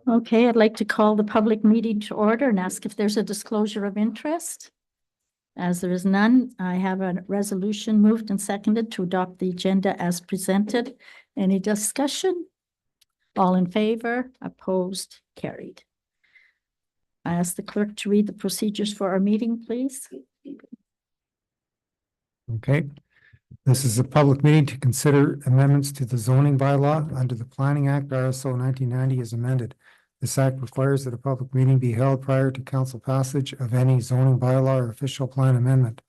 Okay, I'd like to call the public meeting to order and ask if there's a disclosure of interest. As there is none, I have a resolution moved and seconded to adopt the agenda as presented. Any discussion? All in favor, opposed, carried. I ask the clerk to read the procedures for our meeting, please. Okay. This is a public meeting to consider amendments to the zoning bylaw under the Planning Act, RSO 1990 as amended. This act requires that a public meeting be held prior to council passage of any zoning bylaw or official plan amendment.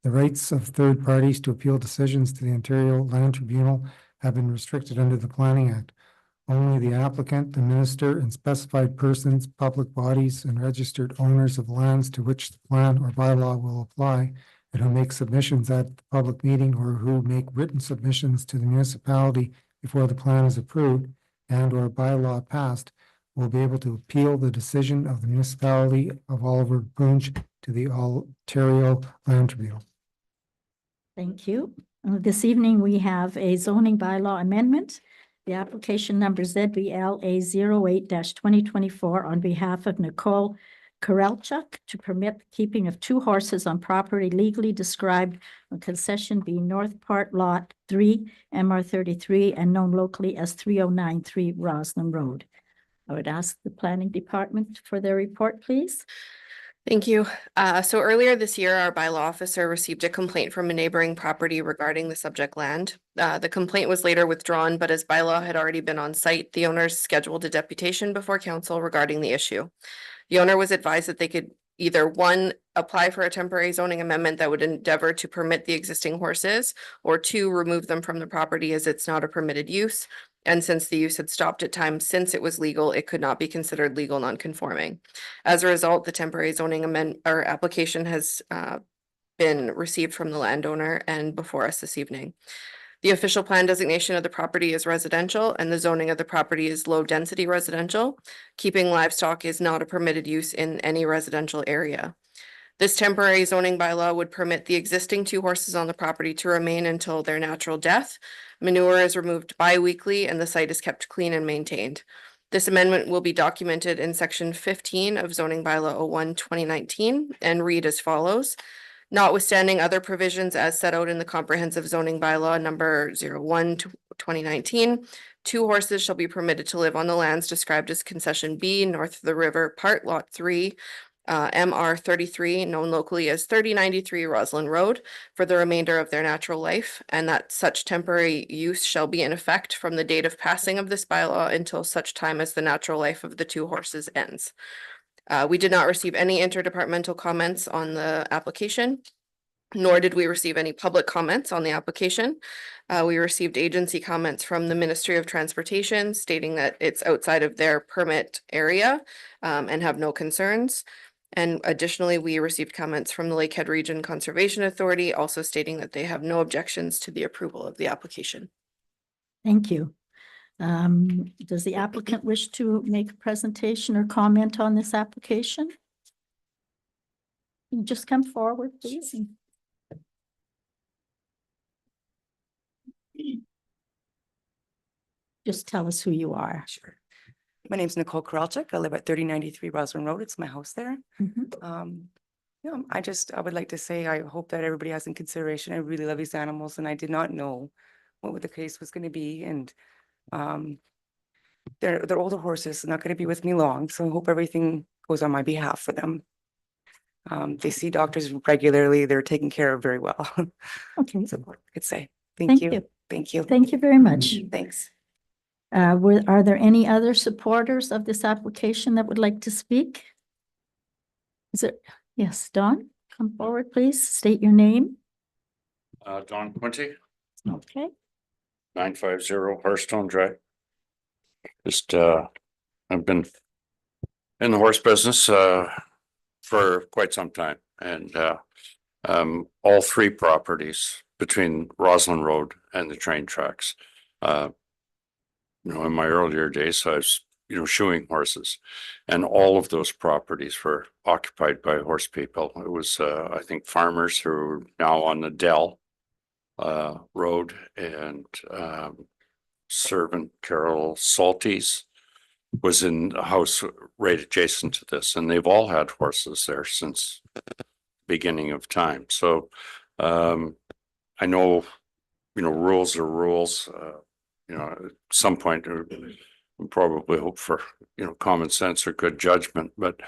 The rights of third parties to appeal decisions to the Ontario Land Tribunal have been restricted under the Planning Act. Only the applicant, the minister, and specified persons, public bodies, and registered owners of lands to which the plan or bylaw will apply, and who make submissions at the public meeting or who make written submissions to the municipality before the plan is approved and or bylaw passed, will be able to appeal the decision of the municipality of Oliver Bunge to the Ontario Land Tribunal. Thank you. This evening, we have a zoning bylaw amendment. The application number ZBLA 08-2024 on behalf of Nicole Karelchuk to permit the keeping of 2 horses on property legally described on concession B North Part Lot 3, MR 33, and known locally as 3093 Roslyn Road. I would ask the planning department for their report, please. Thank you. So earlier this year, our bylaw officer received a complaint from a neighboring property regarding the subject land. The complaint was later withdrawn, but as bylaw had already been on site, the owners scheduled a deputation before council regarding the issue. The owner was advised that they could either 1, apply for a temporary zoning amendment that would endeavor to permit the existing horses, or 2, remove them from the property as it's not a permitted use. And since the use had stopped at times since it was legal, it could not be considered legal non-conforming. As a result, the temporary zoning application has been received from the landowner and before us this evening. The official plan designation of the property is residential and the zoning of the property is low density residential. Keeping livestock is not a permitted use in any residential area. This temporary zoning bylaw would permit the existing 2 horses on the property to remain until their natural death. Manure is removed bi-weekly and the site is kept clean and maintained. This amendment will be documented in section 15 of zoning bylaw 01-2019 and read as follows. Notwithstanding other provisions as set out in the comprehensive zoning bylaw number 01-2019, 2 horses shall be permitted to live on the lands described as concession B north of the river, part lot 3, MR 33, known locally as 3093 Roslyn Road, for the remainder of their natural life, and that such temporary use shall be in effect from the date of passing of this bylaw until such time as the natural life of the 2 horses ends. We did not receive any interdepartmental comments on the application, nor did we receive any public comments on the application. We received agency comments from the Ministry of Transportation stating that it's outside of their permit area and have no concerns. And additionally, we received comments from the Lakehead Region Conservation Authority, also stating that they have no objections to the approval of the application. Thank you. Does the applicant wish to make a presentation or comment on this application? You just come forward, please. Just tell us who you are. Sure. My name's Nicole Karelchuk. I live at 3093 Roslyn Road. It's my house there. Yeah, I would like to say, I hope that everybody has in consideration. I really love these animals and I did not know what the case was going to be. And they're older horses, not going to be with me long. So I hope everything goes on my behalf for them. They see doctors regularly. They're taken care of very well. Okay. So I could say, Thank you. Thank you. Thank you very much. Thanks. Are there any other supporters of this application that would like to speak? Is it? Yes, Don, come forward, please. State your name. Don Quinty, Okay. 950 Hearthstone Drive. Just, I've been in the horse business, for quite some time, and, all 3 properties between Roslyn Road and the train tracks. In my earlier days, I was, shoeing horses, and all of those properties were occupied by horse people. It was, I think, farmers who are now on the Dell Road, and servant Carol Salties was in a house right adjacent to this, and they've all had horses there since beginning of time. So I know, rules are rules. At some point, we probably hope for, common sense or good judgment, but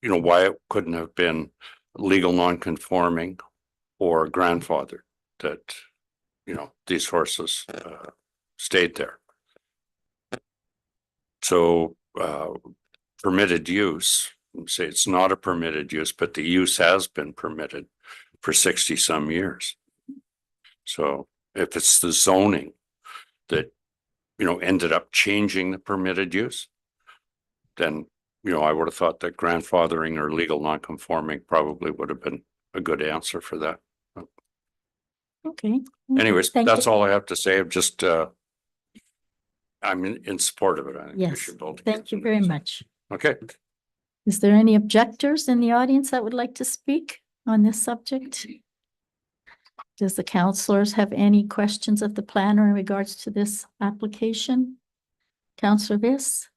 why it couldn't have been legal non-conforming or grandfathered that, these horses stayed there. So permitted use, say it's not a permitted use, but the use has been permitted for 60 some years. So if it's the zoning that, ended up changing the permitted use, then, I would have thought that grandfathering or legal non-conforming probably would have been a good answer for that. Okay. Anyways, Thank that's you. all I have to say. I'm just, I'm in support of it. I think we Yes, should vote thank you against it. very much. Okay. Is there any objectors in the audience that would like to speak on this subject? Does the councillors have any questions of the planner in regards to this application? Councillor Viss?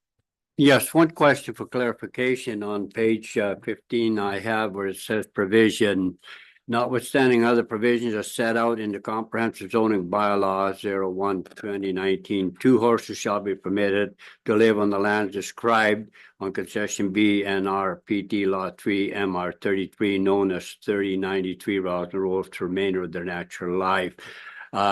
Yes, one question for clarification on page 15 I have where it says provision. Notwithstanding other provisions are set out in the comprehensive zoning bylaw 01/2019, 2 horses shall be permitted to live on the lands described on concession B and R PT Lot 3 MR 33 known as 3093 Roslyn Road for the remainder of their natural life.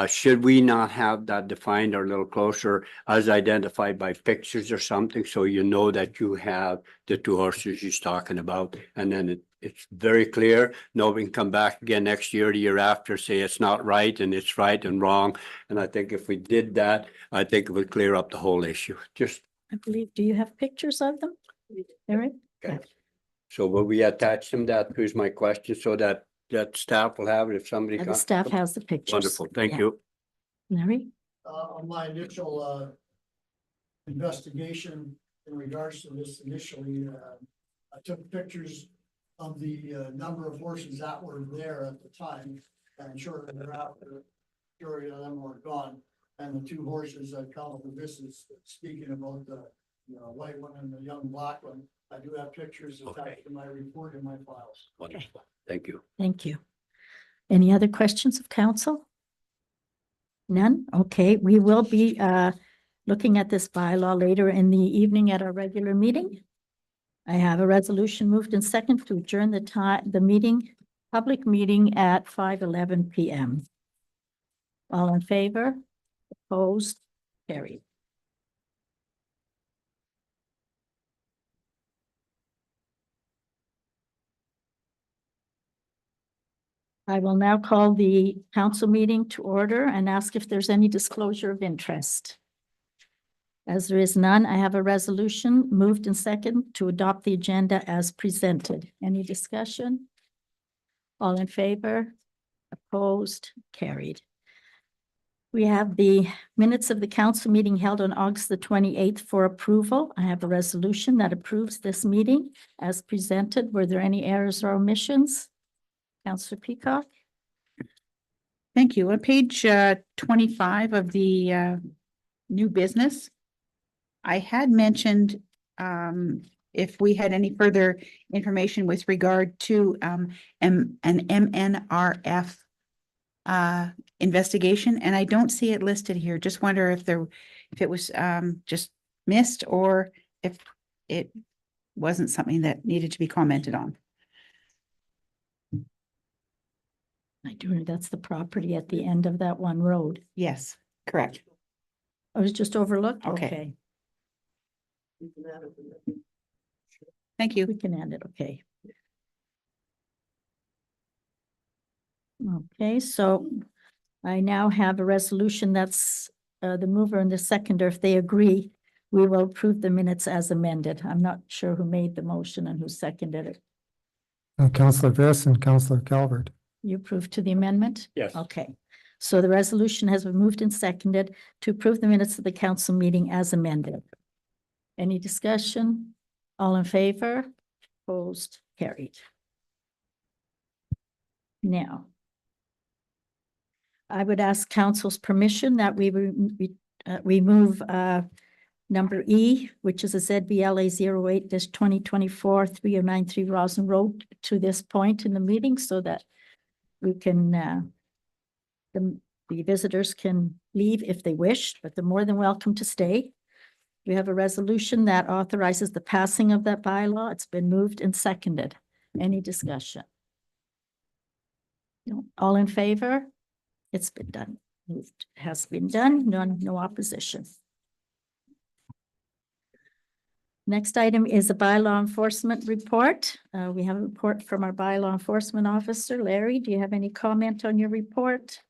Should we not have that defined or a little closer as identified by pictures or something, so you know that you have the 2 horses he's talking about, and then it's very clear. Nobody can come back again next year, the year after, say it's not right and it's right and wrong. And I think if we did that, I think it would clear up the whole issue. Just I believe, do you have pictures of them? Eric? okay. So will we attach them? That here's my question, so that staff will have it if somebody The comes. staff has the pictures. Wonderful, thank Yeah. you. Larry? On my initial investigation in regards to this initially, I took pictures of the number of horses that were there at the time, and shortly thereafter, majority of them were gone. And the 2 horses that come with this is speaking about the white one and the young black one. I do have pictures attached to my report in my files. Wonderful, thank you. Thank you. Any other questions of council? None? Okay, we will be looking at this bylaw later in the evening at our regular meeting. I have a resolution moved and second to adjourn the meeting, public meeting at 5:11 PM. All in favor? Opposed? Carried. I will now call the council meeting to order and ask if there's any disclosure of interest. As there is none, I have a resolution moved and second to adopt the agenda as presented. Any discussion? All in favor? Opposed? Carried. We have the minutes of the council meeting held on August the 28th for approval. I have a resolution that approves this meeting as presented. Were there any errors or omissions? Councillor Peacock? Thank you. On page 25 of the new business, I had mentioned if we had any further information with regard to an MNRF investigation, and I don't see it listed here. Just wonder if it was just missed or if it wasn't something that needed to be commented on. I do, that's the property at the end of that one road. Yes, correct. I was just overlooked? Okay. Thank you. We can end it, okay. Okay, so I now have a resolution that's the mover and the seconder, if they agree, we will approve the minutes as amended. I'm not sure who made the motion and who seconded it. Councillor Viss and Councillor Calvert. You approve to the amendment? Yes. Okay, so the resolution has been moved and seconded to approve the minutes of the council meeting as amended. Any discussion? All in favor? Opposed? Carried. Now, I would ask council's permission that we we move number E, which is a ZBLA 08-2024 3093 Roslyn Road to this point in the meeting so that we can, the visitors can leave if they wish, but they're more than welcome to stay. We have a resolution that authorizes the passing of that bylaw. It's been moved and seconded. Any discussion? No. All in favor? It's been done. Moved, has been done. No opposition. Next item is a bylaw enforcement report. We have a report from our bylaw enforcement officer. Larry, do you have any comment on your report?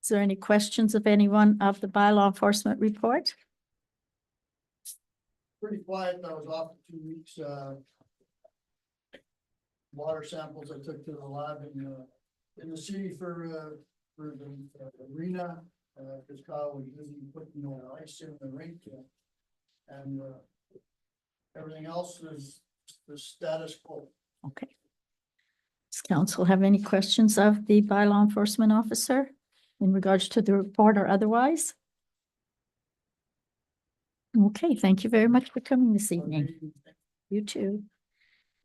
Is there any questions of anyone of the bylaw enforcement report? Pretty quiet. I was off for 2 weeks. Water samples I took to the lab in the city for the arena. Because Kyle was busy putting ice in the rink. And everything else is the status quo. Okay. Does council have any questions of the bylaw enforcement officer in regards to the report or otherwise? Okay, thank you very much for coming this evening. You too.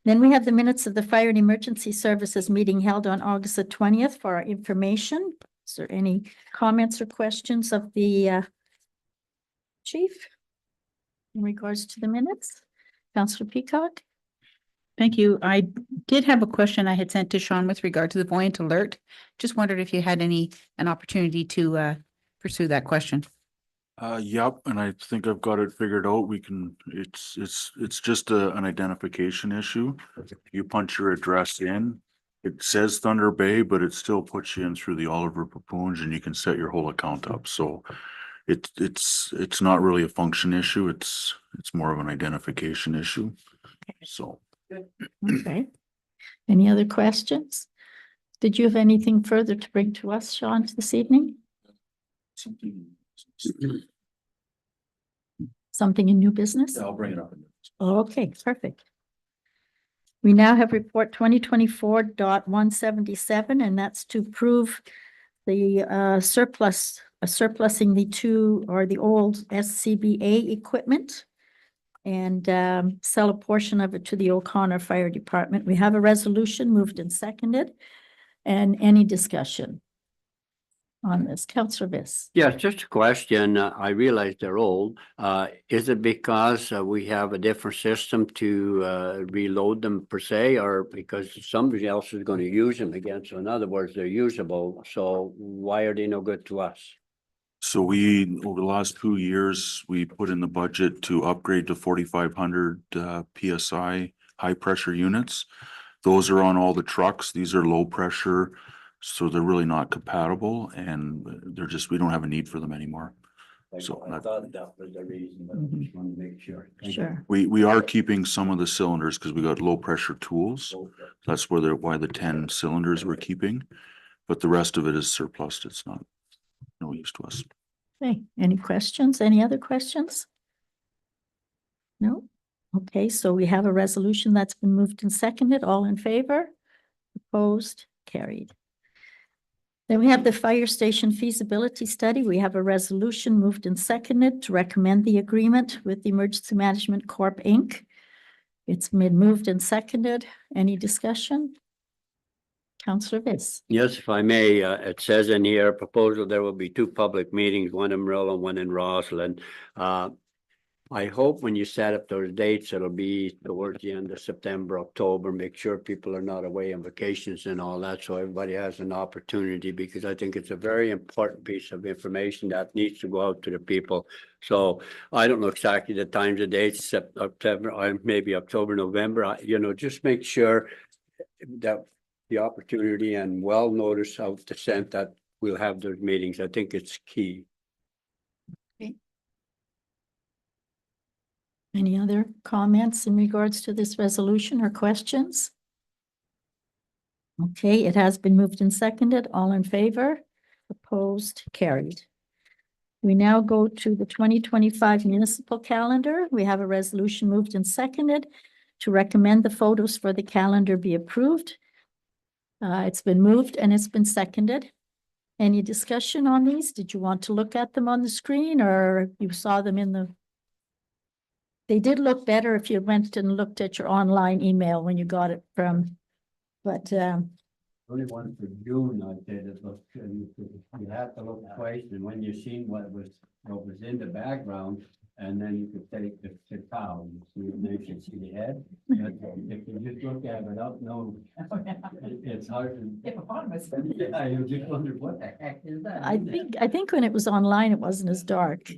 Then we have the minutes of the Fire and Emergency Services meeting held on August the 20th for our information. Is there any comments or questions of the chief in regards to the minutes? Councillor Peacock? Thank you. I did have a question I had sent to Sean with regard to the buoyant alert. Just wondered if you had an opportunity to pursue that question. Yep, and I think I've got it figured out. We can, it's just an identification issue. You punch your address in, it says Thunder Bay, but it still puts you in through the Oliver Papoonge and you can set your whole account up. So it's not really a function issue. It's more of an identification issue. So. Okay. Any other questions? Did you have anything further to bring to us, Sean, this evening? Something in new business? I'll bring it up. Okay, perfect. We now have report 2024.177, and that's to prove the surplusing the the old SCBA equipment and sell a portion of it to the O'Connor Fire Department. We have a resolution moved and seconded. And any discussion on this? Councillor Viss. Yeah, just a question. I realize they're old. Is it because we have a different system to reload them per se, or because somebody else is going to use them again? So in other words, they're usable. So why are they no good to us? So over the last 2 years, we put in the budget to upgrade to 4,500 PSI high pressure units. Those are on all the trucks. These are low pressure, so they're really not compatible, and we don't have a need for them anymore. So I thought that was the reason, but I just wanted to make sure. Thank you. Sure. we are keeping some of the cylinders because we got low pressure tools. Okay. That's why the 10 cylinders we're keeping, but the rest of it is surplus. It's not no use to us. Okay, any questions? Any other questions? No? Okay, so we have a resolution that's been moved and seconded. All in favor? Opposed? Carried. Then we have the fire station feasibility study. We have a resolution moved and seconded to recommend the agreement with the Emergency Management Corp. Inc. It's been moved and seconded. Any discussion? Councillor Viss. Yes, if I may, it says in here, proposal, there will be 2 public meetings, one in Amarillo, one in Roslyn. I hope when you set up those dates, it'll be towards the end of September, October, make sure people are not away on vacations and all that, so everybody has an opportunity, because I think it's a very important piece of information that needs to go out to the people. So I don't know exactly the times of dates, September, or maybe October, November, just make sure that the opportunity and well notice out the sent that we'll have those meetings. I think it's key. Any other comments in regards to this resolution or questions? Okay, it has been moved and seconded. All in favor? Opposed? Carried. We now go to the 2025 municipal calendar. We have a resolution moved and seconded to recommend the photos for the calendar be approved. It's been moved and it's been seconded. Any discussion on these? Did you want to look at them on the screen or you saw them in the? They did look better if you went and looked at your online email when you got it from, but, Only one for June, I did it, look, you have to look twice, and when you seen what was in the background, and then you could take the cow, you see, and then you can see the head. But if you just look at it up, no, it's hard to. Hippopotamus. Yeah, you just wonder what the heck is that? I think when it was online, it wasn't as dark.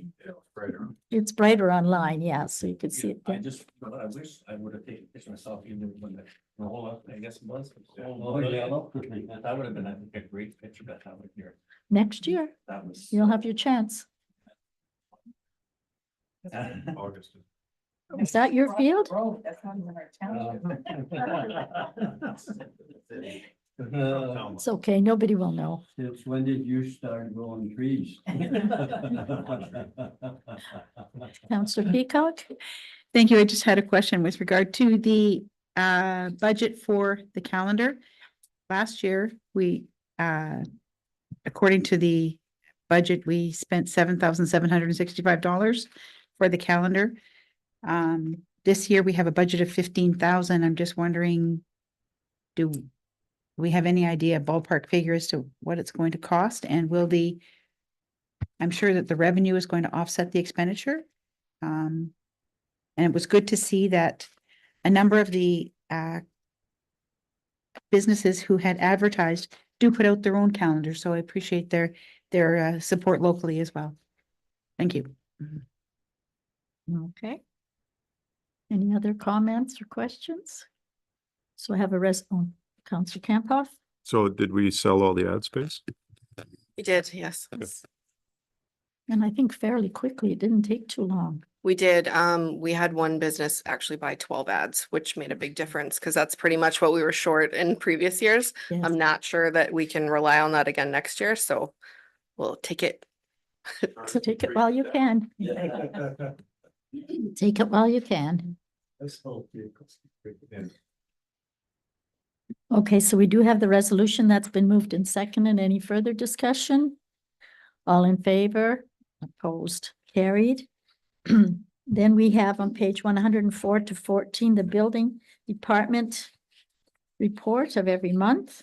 It's brighter online, yeah, so you could see it I then. just, I wish I would have taken a picture myself even when the roll up, I guess it was. Oh, yellow. That would have been, I think, a great picture to have with here. Next year, That was. you'll have your chance. August. Is that your field? Oh, that's not even our town. It's okay, nobody will know. Since when did you start growing trees? Counselor Peacock? Thank you. I just had a question with regard to the budget for the calendar. Last year, we according to the budget, we spent $7,765 for the calendar. This year we have a budget of 15,000. I'm just wondering, do we have any idea, ballpark figure as to what it's going to cost? And I'm sure that the revenue is going to offset the expenditure. And it was good to see that a number of the businesses who had advertised do put out their own calendar. So I appreciate their support locally as well. Thank you. Okay. Any other comments or questions? So I have Counselor Campoff? So did we sell all the ad space? We did, yes. And I think fairly quickly, it didn't take too long. We did, we had one business actually buy 12 ads, which made a big difference because that's pretty much what we were short in previous years. Yes. I'm not sure that we can rely on that again next year, so we'll take it. So take it while you can. Take it while you can. Okay, so we do have the resolution that's been moved and seconded. Any further discussion? All in favor? Opposed? Carried. Then we have on page 104 to 14, the building department report of every month.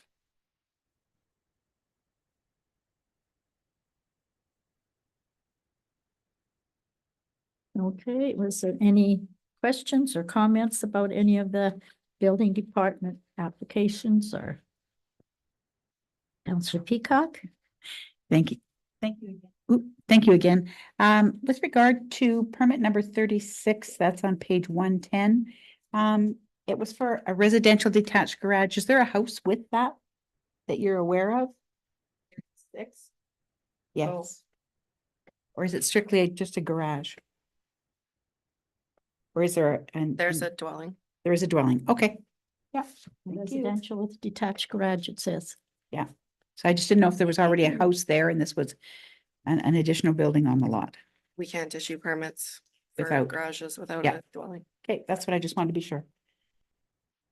Okay, was there any questions or comments about any of the building department applications or? Counselor Peacock? Thank you. Thank you. Thank you again. With regard to permit number 36, that's on page 110. It was for a residential detached garage. Is there a house with that you're aware of? 6. Yes. Or is it strictly just a garage? Or is there There's a dwelling. there is a dwelling? Okay. Yeah. Thank you. Residential with detached garage, it says. Yeah. So I just didn't know if there was already a house there and this was an additional building on the lot. We can't issue permits for Without- garages without Yeah. a dwelling. Okay, that's what I just wanted to be sure.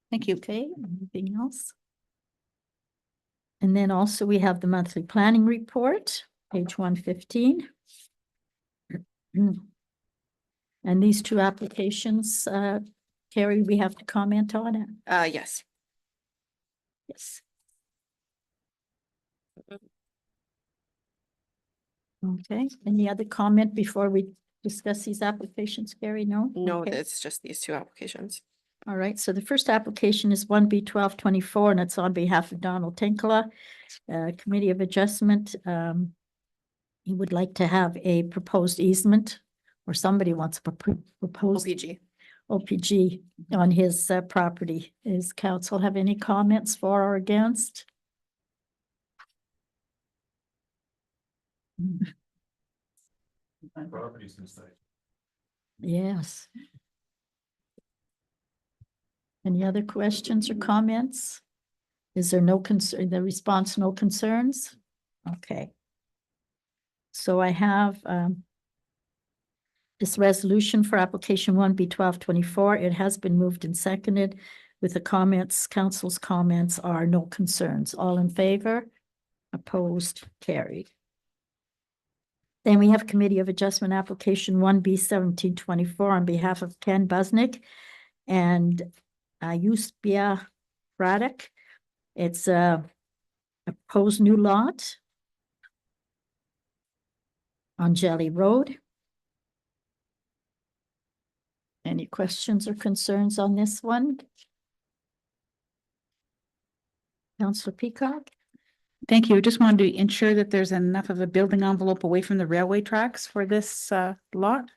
Thank you. Okay, anything else? And then also we have the monthly planning report, page 115. And these two applications, Carrie, we have to comment on it. Yes. Yes. Okay, any other comment before we discuss these applications, Carrie? No? No, Okay. it's just these two applications. All right, so the first application is 1B 1224, and it's on behalf of Donald Tinkala, Committee of Adjustment. He would like to have a proposed easement, or somebody wants a proposed OPG. OPG on his property. Does council have any comments for or against? Properties and stuff. Yes. Any other questions or comments? Is there no concern, the response, no concerns? Okay. So I have this resolution for application 1B 1224. It has been moved and seconded with the comments, council's comments are no concerns. All in favor? Opposed, carried. Then we have Committee of Adjustment Application 1B 1724 on behalf of Ken Busnick and Yuspia Braddock. It's a proposed new lot on Jelly Road. Any questions or concerns on this one? Councillor Peacock? Thank you. Just wanted to ensure that there's enough of a building envelope away from the railway tracks for this lot.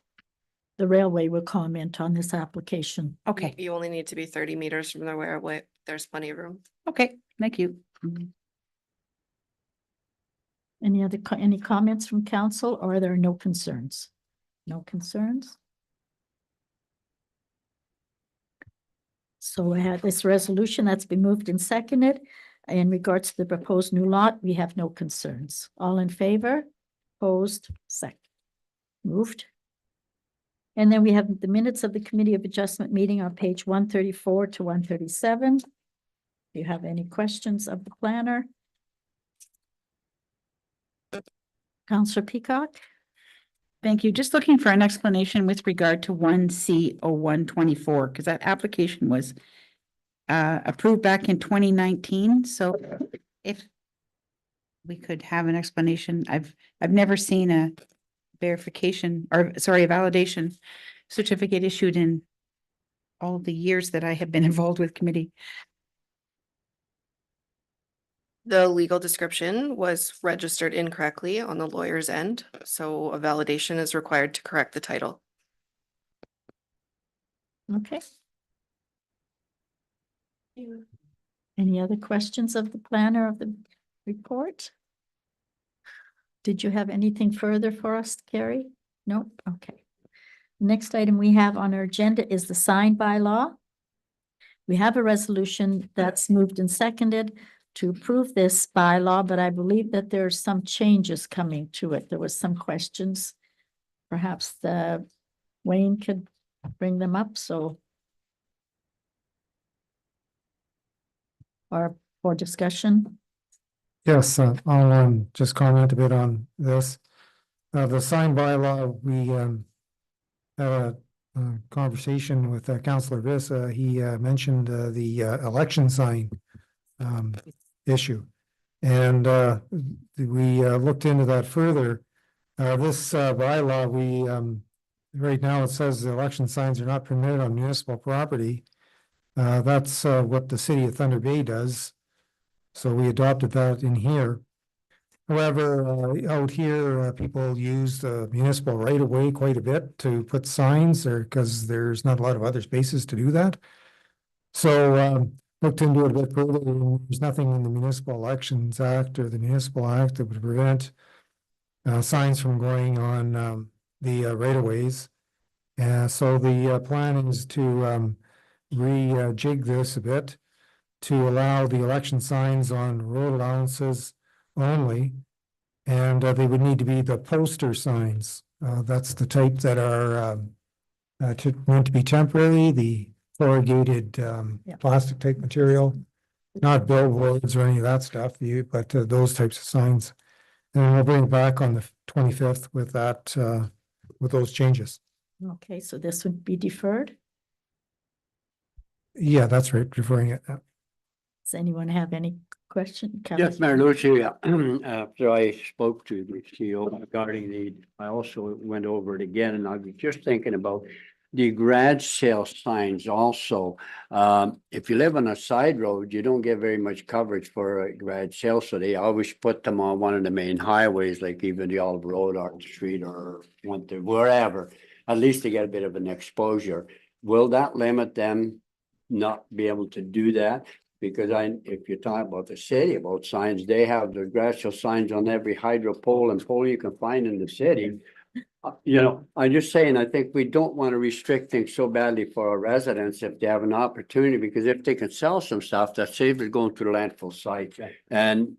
The railway will comment on this application. Okay, You only need to be 30 meters from the railway. There's plenty of room. okay, thank you. Any comments from council, or are there no concerns? No concerns? So I had this resolution that's been moved and seconded. In regards to the proposed new lot, we have no concerns. All in favor? Opposed? Second. Moved. And then we have the minutes of the Committee of Adjustment meeting on page 134 to 137. Do you have any questions of the planner? Councillor Peacock? Thank you. Just looking for an explanation with regard to 1C0124, because that application was approved back in 2019. So if we could have an explanation, I've never seen a verification or sorry, a validation certificate issued in all the years that I have been involved with committee. The legal description was registered incorrectly on the lawyer's end, so a validation is required to correct the title. Okay. Any other questions of the planner of the report? Did you have anything further for us, Carrie? No? Okay. Next item we have on our agenda is the sign bylaw. We have a resolution that's moved and seconded to approve this bylaw, but I believe that there are some changes coming to it. There was some questions. Perhaps Wayne could bring them up, so. Or for discussion. Yes, I'll just comment a bit on this. The sign bylaw, we had a conversation with Councillor Vissa. He mentioned the election sign issue. And we looked into that further. This bylaw, right now it says the election signs are not permitted on municipal property. That's what the city of Thunder Bay does. So we adopted that in here. However, out here, people use the municipal right of way quite a bit to put signs there because there's not a lot of other spaces to do that. So looked into it a bit further, and there's nothing in the Municipal Elections Act or the Municipal Act that would prevent signs from going on the right of ways. So the plan is to rejig this a bit to allow the election signs on road allowances only. And they would need to be the poster signs. That's the type that are meant to be temporary, the corrugated plastic type material, not billboards or any of that stuff, but those types of signs. And we'll bring it back on the 25th with that, with those changes. Okay, so this would be deferred. Yeah, that's right, referring it. Does anyone have any question? Yes, Mayor Lucy, after I spoke to the CEO regarding I also went over it again, and I was just thinking about the garage sale signs also. If you live on a side road, you don't get very much coverage for a garage sale, so they always put them on one of the main highways, like even the Olive Road, Art Street, or wherever. At least they get a bit of an exposure. Will that limit them not be able to do that? Because if you're talking about the city, about signs, they have the gradual signs on every hydro pole and pole you can find in the city. I'm just saying, I think we don't want to restrict things so badly for our residents if they have an opportunity, because if they can sell some stuff, that's safer going to the landfill site. And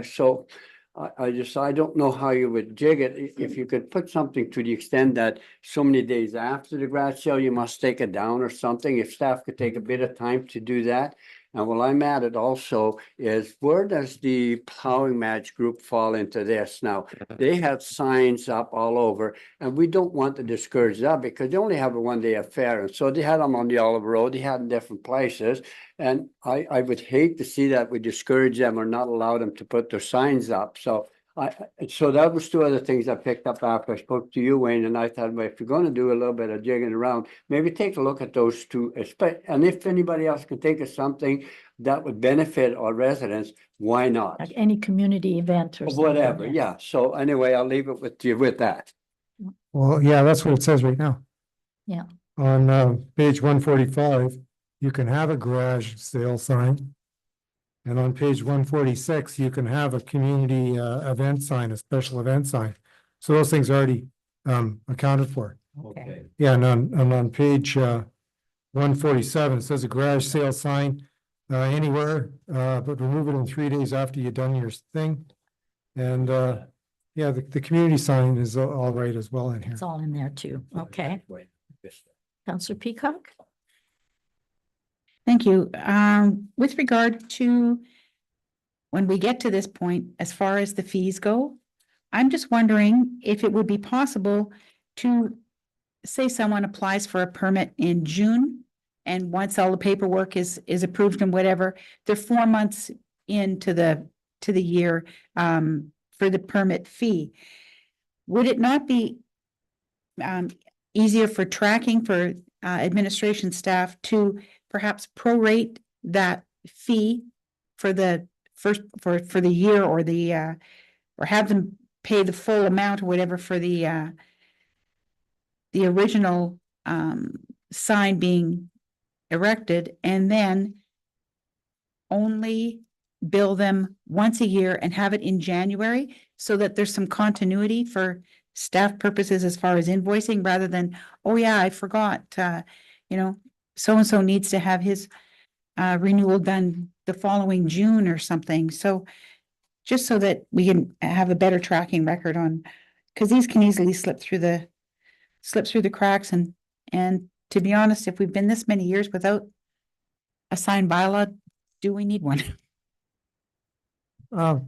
so I don't know how you would jig it. If you could put something to the extent that so many days after the garage sale, you must take it down or something. If staff could take a bit of time to do that, And while I'm at it also is where does the plowing match group fall into this? Now, they have signs up all over and we don't want to discourage that because they only have a 1-day affair. And so they had them on the Oliver Road, they had in different places. And I would hate to see that we discourage them or not allow them to put their signs up. So so that was two other things I picked up after I spoke to you, Wayne, and I thought, well, if you're gonna do a little bit of jigging around, maybe take a look at those two, and if anybody else can think of something that would benefit our residents, why not? Like any community event or something. Whatever, yeah. So anyway, I'll leave it with you with that. Well, yeah, that's what it says right now. Yeah. On page 145, you can have a garage sale sign. And on page 146, you can have a community event sign, a special event sign. So those things are already accounted for. Okay. Yeah, and on page 147, it says a garage sale sign anywhere, but remove it in 3 days after you've done your thing. And yeah, the community sign is all right as well in here. It's all in there too. Okay. Councillor Peacock? Thank you. With regard to when we get to this point, as far as the fees go, I'm just wondering if it would be possible to say someone applies for a permit in June, and once all the paperwork is approved and whatever, they're 4 months into the year for the permit fee. Would it not be easier for tracking for administration staff to perhaps prorate that fee for the first, for the year, or the or have them pay the full amount or whatever for the original sign being erected, and then only bill them once a year and have it in January, so that there's some continuity for staff purposes as far as invoicing, rather than, oh yeah, I forgot, you know, so-and-so needs to have his renewal done the following June or something. So just so that we can have a better tracking record on, because these can easily slip through the cracks, and to be honest, if we've been this many years without a signed bylaw, do we need one?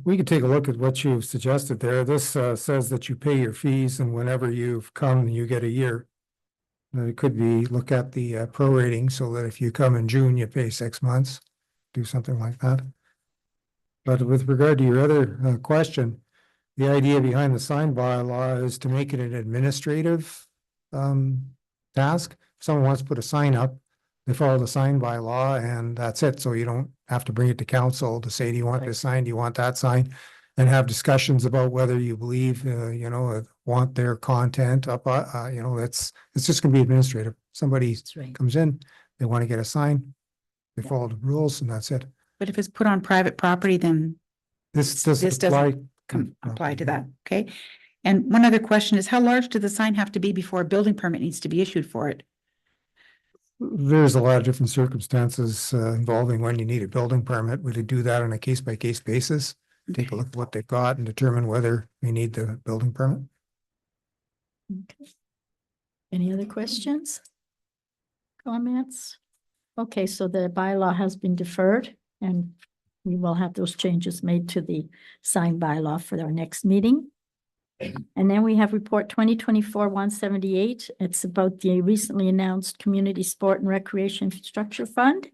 We could take a look at what you've suggested there. This says that you pay your fees, and whenever you've come, you get a year. It could be, look at the prorating, so that if you come in June, you pay 6 months, do something like that. But with regard to your other question, the idea behind the sign bylaw is to make it an administrative task. If someone wants to put a sign up, they follow the sign bylaw, and that's it. So you don't have to bring it to council to say, do you want this sign? Do you want that sign? And have discussions about whether you believe, you know, want their content up, you know, it's just gonna be administrative. Somebody That's right. comes in, they want to get a sign, they Yeah. follow the rules, and that's it. But if it's put on private property, then This This doesn't doesn't apply. apply to that, okay? And one other question is, how large does the sign have to be before a building permit needs to be issued for it? There's a lot of different circumstances involving when you need a building permit. We could do that on a case-by-case basis. Take a look at what they've got and determine whether we need the building permit. Okay. Any other questions? Comments? Okay, so the bylaw has been deferred, and we will have those changes made to the signed bylaw for our next meeting. And then we have report 2024-178. It's about the recently announced Community Sport and Recreation Infrastructure Fund.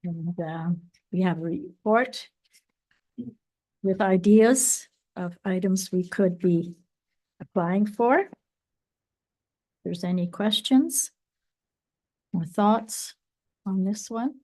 And we have a report with ideas of items we could be applying for. If there's any questions or thoughts on this one,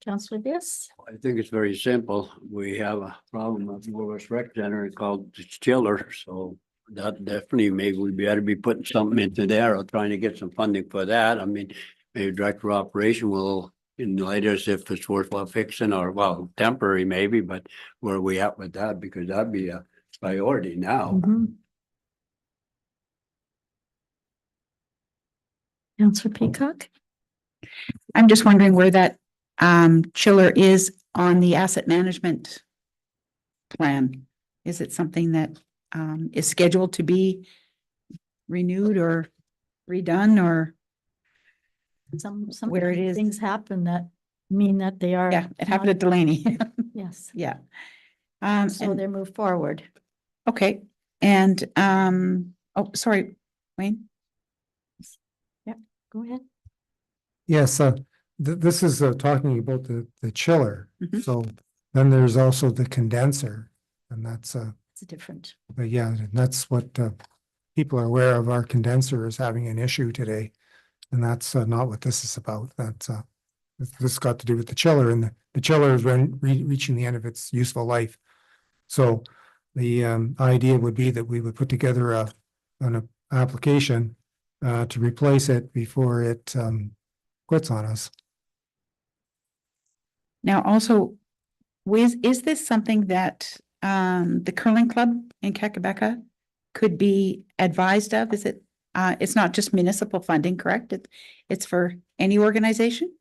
Councillor Biss? I think it's very simple. We have a problem at Norwest Rec Center called the chiller, so that definitely maybe we better be putting something into there or trying to get some funding for that. I mean, maybe Director of Operation will enlighten us if it's worthwhile fixing, or well, temporary maybe, but where are we at with that? Because that'd be a priority now. Councillor Peacock? I'm just wondering where that chiller is on the asset management plan. Is it something that is scheduled to be renewed or redone, or Some Where it is. things happen that mean that they are. Yeah, it happened at Delaney. Yes, Yeah. so And, they move forward. okay, and, oh, sorry, Wayne. Go ahead. Yes, this is talking about the chiller. Mhm. So then there's also the condenser. And that's, It's different. yeah, that's what people are aware of. Our condenser is having an issue today. And that's not what this is about. That's this got to do with the chiller, and the chiller is reaching the end of its useful life. So the idea would be that we would put together an application to replace it before it quits on us. Now also, is this something that the curling club in Kakabeka could be advised of? Is it, it's not just municipal funding, correct? It's for any organization?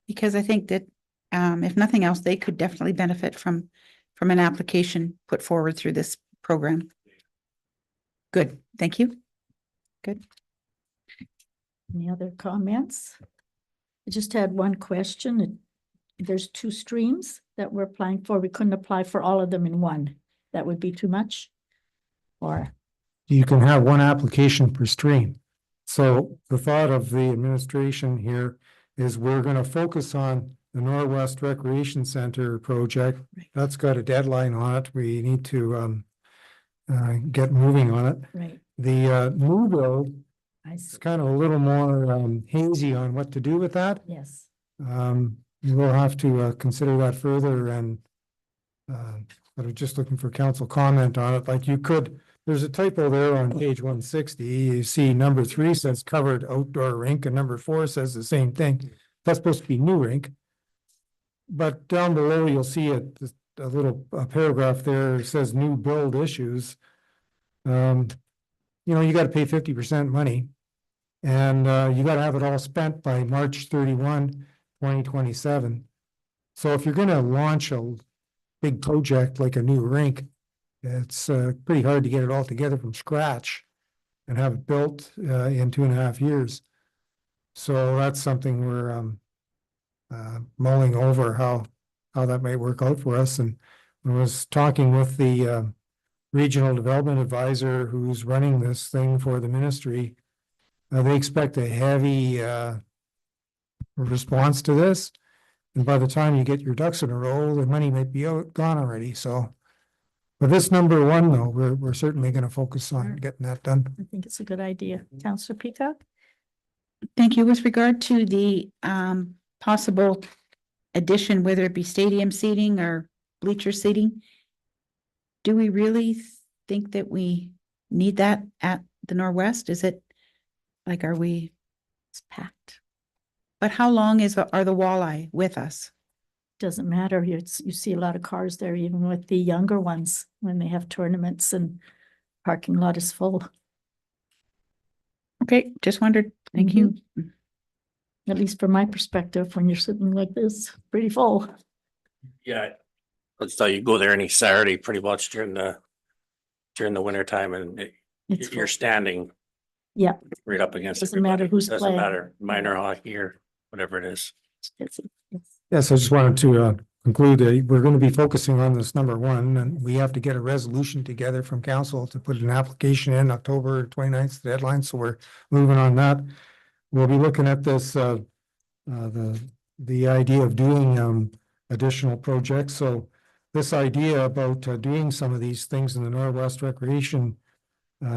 Because I think that if nothing else, they could definitely benefit from an application put forward through this program. Good, thank you. Good. Any other comments? I just had one question. There's 2 streams that we're applying for. We couldn't apply for all of them in one. That would be too much? Or, You can have one application per stream. So the thought of the administration here is we're going to focus on the Norwest Recreation Center project. Right. That's got a deadline on it. We need to get moving on it. right, The new build I is see, kind of a little more hazy on what to do with that. yes. We'll have to consider that further, and but I'm just looking for council comment on it. Like, you could, there's a typo there on page 160. You see number 3 says covered outdoor rink, and number 4 says the same thing. That's supposed to be new rink. But down below, you'll see a little paragraph there. It says new build issues. You know, you gotta pay 50% money. And you gotta have it all spent by March 31, 2027. So if you're gonna launch a big project like a new rink, it's pretty hard to get it all together from scratch and have it built in 2.5 years. So that's something we're mulling over how that might work out for us. And I was talking with the regional development advisor who's running this thing for the ministry. They expect a heavy response to this. And by the time you get your ducks in a row, the money might be gone already. So, but this number 1, though, we're certainly going to focus on getting that done. I think it's a good idea. Councillor Peacock? Thank you. With regard to the possible addition, whether it be stadium seating or bleacher seating, do we really think that we need that at the Norwest? Is it like, are we? It's packed. But how long are the walleye with us? Doesn't matter. You see a lot of cars there, even with the younger ones, when they have tournaments and parking lot is full. Okay, just wondered. Thank you. At least from my perspective, when you're sitting like this, pretty full. Yeah. Let's tell you, go there any Saturday pretty much during the winter time and It's you're full. standing Yeah, right up against. Doesn't matter everybody. who's Doesn't playing. matter, minor hockey or whatever it is. it's- Yes, I just wanted to conclude that we're going to be focusing on this number 1, and we have to get a resolution together from council to put an application in October 29th deadline. So we're moving on that. We'll be looking at this, the idea of doing additional projects. So this idea about doing some of these things in the Northwest Recreation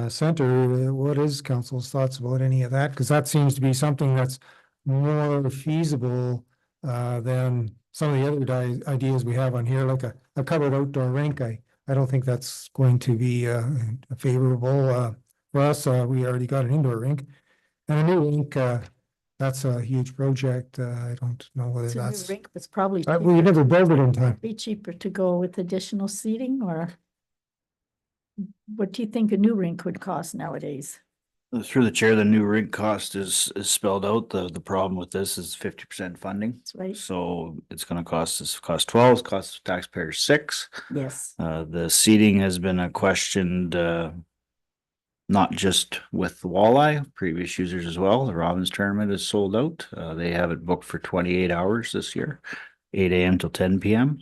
Center, what is council's thoughts about any of that? Because that seems to be something that's more feasible than some of the other ideas we have on here, like a covered outdoor rink. I don't think that's going to be favorable for us. We already got an indoor rink. And a new rink, that's a huge project. I don't know whether It's a new that's, rink, but it's probably we cheaper- never built it in time. be cheaper to go with additional seating, or what do you think a new rink would cost nowadays? Through the chair, the new rink cost is spelled out. The problem with this is 50% funding. That's right. So it's gonna cost us, cost 12, cost taxpayers 6. Yes. The seating has been a questioned not just with the walleye, previous users as well. The Robins tournament is sold out. They have it booked for 28 hours this year, 8 a.m. till 10 p.m.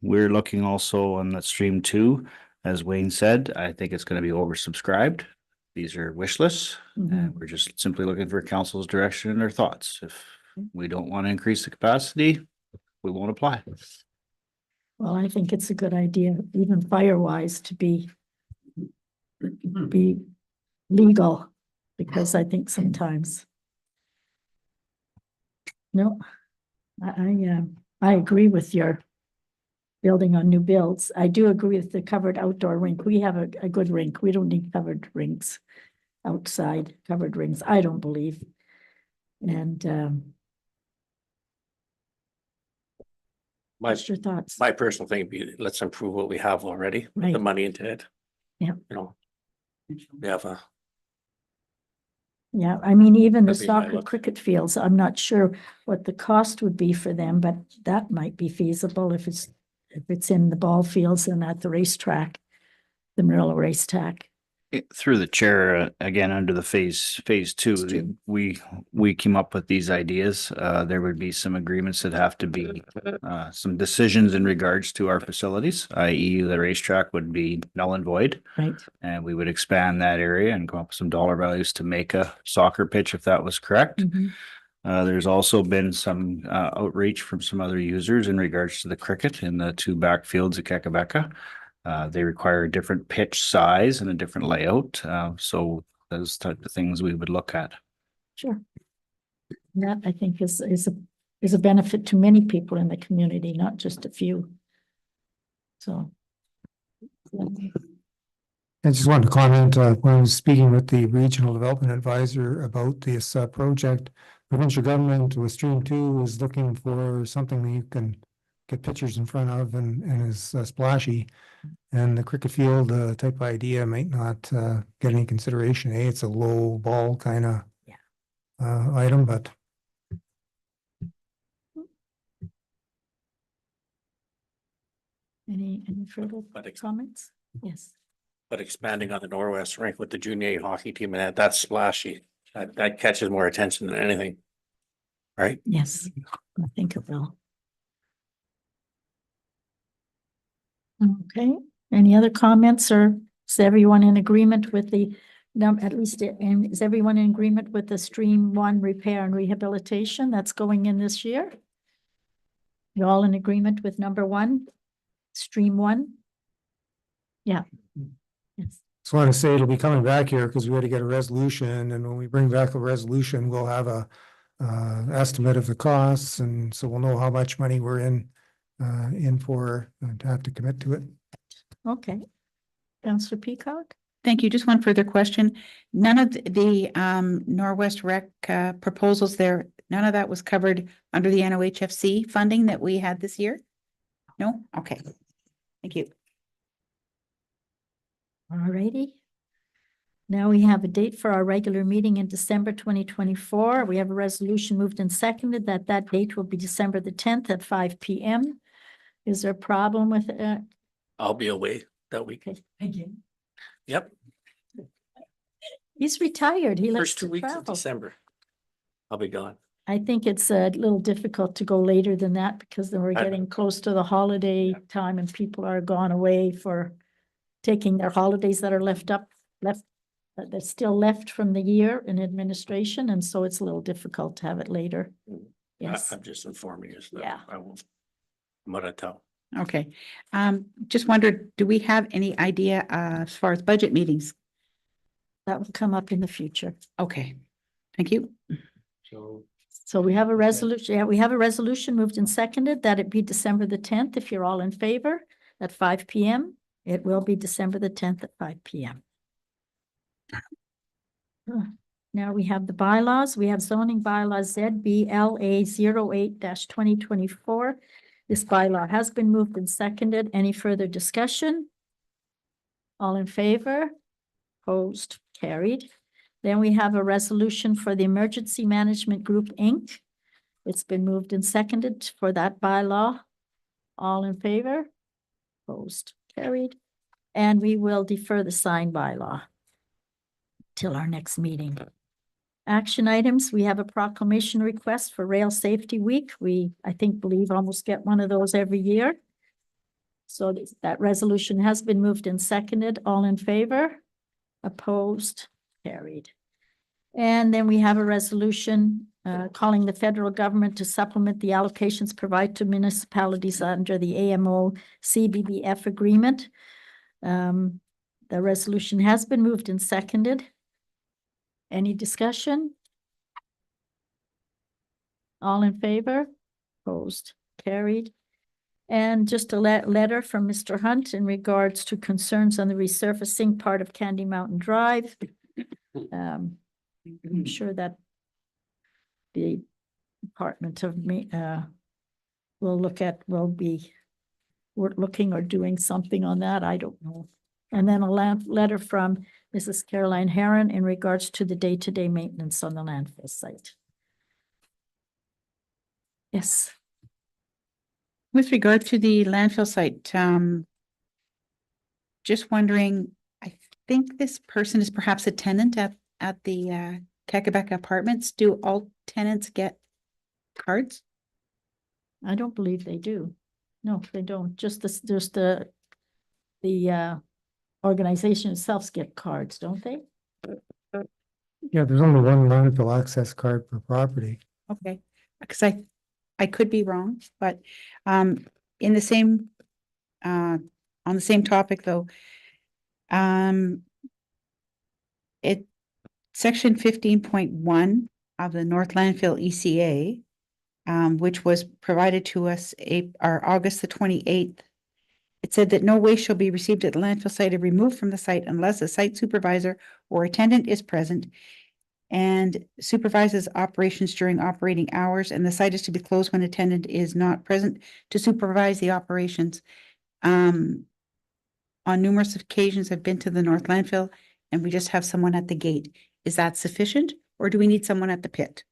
We're looking also on that stream too. As Wayne said, I think it's going to be oversubscribed. These are wish lists, and we're just simply looking for council's direction and their thoughts. If we don't want to increase the capacity, we won't apply. Well, I think it's a good idea, even fire-wise, to be legal, because I think sometimes. No, I agree with your building on new builds. I do agree with the covered outdoor rink. We have a good rink. We don't need covered rinks outside, covered rinks, I don't believe. And My, what's your thoughts? my personal thing would be, let's improve what we have already, put the Right. money into it. Yeah. You know. We have a, Yeah, I mean, even the That'd be my soccer look. cricket fields, I'm not sure what the cost would be for them, but that might be feasible if it's in the ball fields and at the racetrack, the Marilla racetrack. Through the chair, again, under the phase two, Stream. we came up with these ideas. There would be some agreements that have to be, some decisions in regards to our facilities, i.e. the racetrack would be null and void. Right. And we would expand that area and come up with some dollar values to make a soccer pitch if that was correct. Mhm. There's also been some outreach from some other users in regards to the cricket in the two backfields at Kakabeka. They require a different pitch size and a different layout. So those type of things we would look at. Sure. That I think is a benefit to many people in the community, not just a few. So. I just wanted to comment, when I was speaking with the regional development advisor about this project, provincial government with Stream 2 is looking for something that you can get pictures in front of and is splashy. And the cricket field type idea might not get any consideration. It's a low ball kind of item, but Any further But comments? Yes. but expanding on the Norwest rink with the junior hockey team and that's splashy. That catches more attention than anything. Right? Yes, I think it will. Okay, any other comments, or is everyone in agreement with the at least, and is everyone in agreement with the Stream 1 repair and rehabilitation that's going in this year? You all in agreement with number 1, Stream 1? Yeah. Yes. just want to say it'll be coming back here because we had to get a resolution, and when we bring back a resolution, we'll have a estimate of the costs, and so we'll know how much money we're in for to have to commit to it. Okay. Councillor Peacock? Thank you. Just one further question. None of the Norwest Rec proposals there, none of that was covered under the NOHFC funding that we had this year? No? Okay. Thank you. All righty. Now we have a date for our regular meeting in December 2024. We have a resolution moved and seconded that date will be December the 10th at 5 p.m. Is there a problem with it? I'll be away that week. Okay, again. Yep, He's retired. He likes first 2 to weeks of travel. December. I'll be gone. I think it's a little difficult to go later than that because then we're I- getting close to the holiday time and people are gone away for taking their holidays that are that's still left from the year in administration, and so it's a little difficult to have it later. Yes, I'm just informing you. So Yeah. I won't. I'm gonna tell. Okay. Just wondered, do we have any idea as far as budget meetings? that will come up in the future. Okay. Thank you. So we have a resolution, we have a resolution moved and seconded that it be December the 10th, if you're all in favor, at 5 p.m. It will be December the 10th at 5 p.m. Now we have the bylaws. We have zoning bylaws ZBLA 08-2024. This bylaw has been moved and seconded. Any further discussion? All in favor? Opposed? Carried. Then we have a resolution for the Emergency Management Group, Inc. It's been moved and seconded for that bylaw. All in favor? Opposed? Carried. And we will defer the sign bylaw. till our next meeting. Action items, we have a proclamation request for Rail Safety Week. I believe almost get one of those every year. So that resolution has been moved and seconded. All in favor? Opposed? Carried. And then we have a resolution calling the federal government to supplement the allocations provided to municipalities under the AMO CBBF agreement. The resolution has been moved and seconded. Any discussion? All in favor? Opposed? Carried. And just a letter from Mr. Hunt in regards to concerns on the resurfacing part of Candy Mountain Drive. I'm sure that the Department of will be looking or doing something on that. I don't know. And then a letter from Mrs. Caroline Herron in regards to the day-to-day maintenance on the landfill site. Yes. With regard to the landfill site, just wondering, I think this person is perhaps a tenant at the Kakabeka Apartments. Do all tenants get cards? I don't believe they do. No, they don't. Just the organization itself get cards, don't they? Yeah, there's only one landfill access card per property. Okay, because I could be wrong, but in the same on the same topic though, it section 15.1 of the North Landfill ECA, which was provided to us August the 28th. It said that no waste shall be received at the landfill site or removed from the site unless a site supervisor or attendant is present and supervises operations during operating hours, and the site is to be closed when attendant is not present to supervise the operations. On numerous occasions, I've been to the North Landfill and we just have someone at the gate. Is that sufficient, or do we need someone at the pit?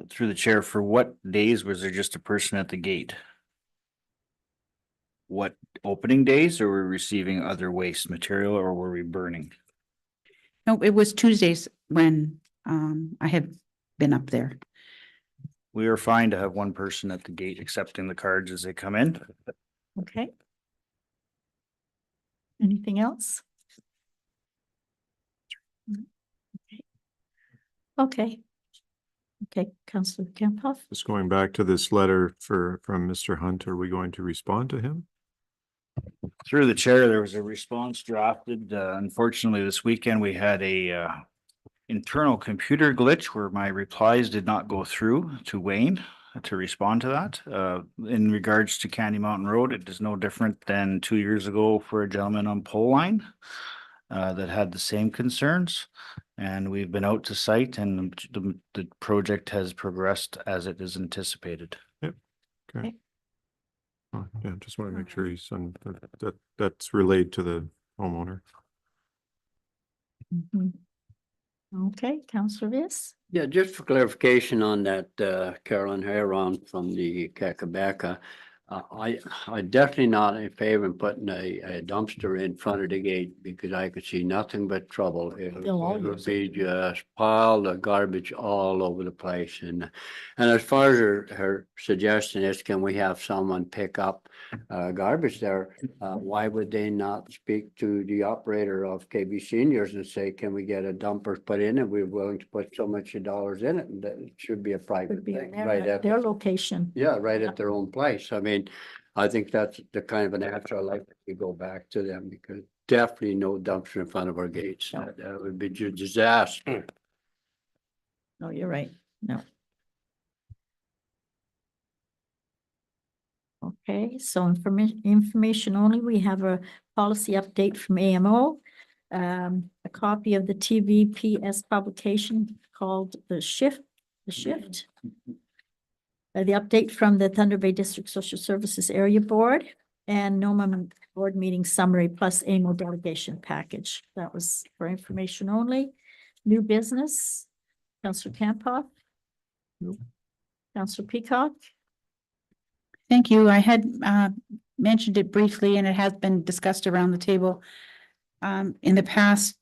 Through the chair, for what days was there just a person at the gate? What opening days, or were we receiving other waste material, or were we burning? No, it was Tuesdays when I had been up there. We are fine to have one person at the gate accepting the cards as they come in. Okay. Anything else? Okay. Okay, Councillor Kempoff. Just going back to this letter from Mr. Hunt, are we going to respond to him? Through the chair, there was a response drafted. Unfortunately, this weekend we had a internal computer glitch where my replies did not go through to Wayne to respond to that. In regards to Candy Mountain Road, it is no different than 2 years ago for a gentleman on pole line that had the same concerns. And we've been out to site, and the project has progressed as it is anticipated. Okay. Oh, yeah, just want to make sure that's relayed to the homeowner. Okay, Councillor Viss. Yeah, just for clarification on that, Carolyn Heron from the Kakabeka. I definitely not in favor of putting a dumpster in front of the gate, because I could see nothing but trouble. It would be just piled of garbage all over the place. And as far as her suggestion is, can we have someone pick up garbage there? Why would they not speak to the operator of KB Seniors and say, can we get a dumper put in, and we're willing to put so much dollars in it? And that it should be a private Would be thing, in right at their location. yeah, right at their own place. I mean, I think that's the kind of an answer I like to go back to them, because definitely no dumpster in front of our gates. That would be a disaster. No, you're right. No. Okay, so information only. We have a policy update from AMO. A copy of the TVPS publication called The Shift. The update from the Thunder Bay District Social Services Area Board and NOMA Board Meeting Summary plus AMO Delegation Package. That was for information only. New business, Councillor Kempoff. Councillor Peacock. Thank you. I had mentioned it briefly and it has been discussed around the table in the past.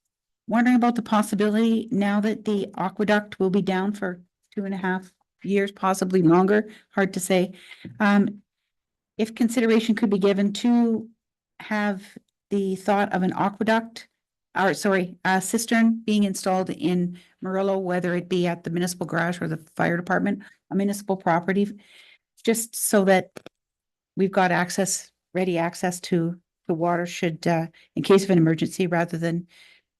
Wondering about the possibility now that the aqueduct will be down for 2.5 years, possibly longer, hard to say. If consideration could be given to have the thought of an aqueduct, or sorry, a cistern being installed in Murillo, whether it be at the municipal garage or the fire department, a municipal property, just so that we've got access, ready access to the water should, in case of an emergency, rather than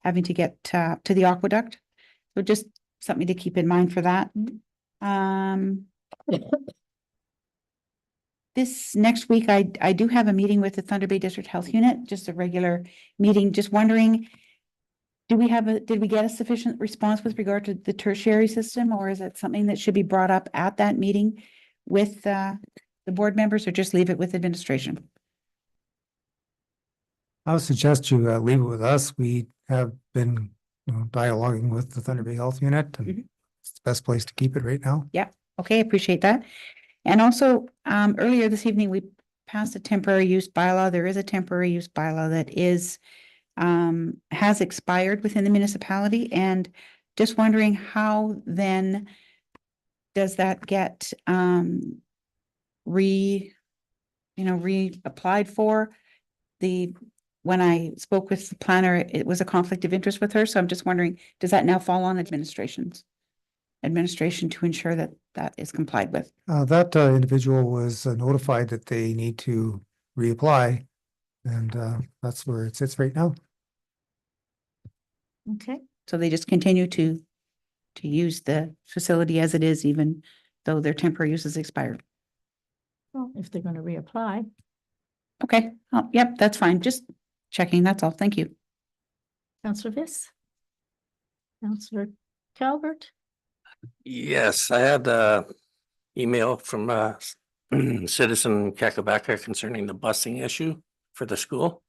having to get to the aqueduct. So just something to keep in mind for that. This next week, I do have a meeting with the Thunder Bay District Health Unit, just a regular meeting, just wondering, did we get a sufficient response with regard to the tertiary system, or is it something that should be brought up at that meeting with the board members, or just leave it with administration? I would suggest you leave it with us. We have been, dialoguing with the Thunder Bay Health Unit, and Mhm. it's the best place to keep it right now. Okay, appreciate that. And also, earlier this evening, we passed a temporary use bylaw. There is a temporary use bylaw that is, has expired within the municipality, and just wondering how then does that get, reapplied for? When I spoke with the planner, it was a conflict of interest with her, so I'm just wondering, does that now fall on administration to ensure that that is complied with? That individual was notified that they need to reapply, and that's where it sits right now. Okay, So they just continue to use the facility as it is, even though their temporary use is expired. well, if they're gonna reapply, Okay, oh, yep, that's fine. Just checking, that's all. Thank you. Councillor Viss? Councillor Calvert? Yes, I had a email from citizen Kakabaka concerning the busing issue for the school.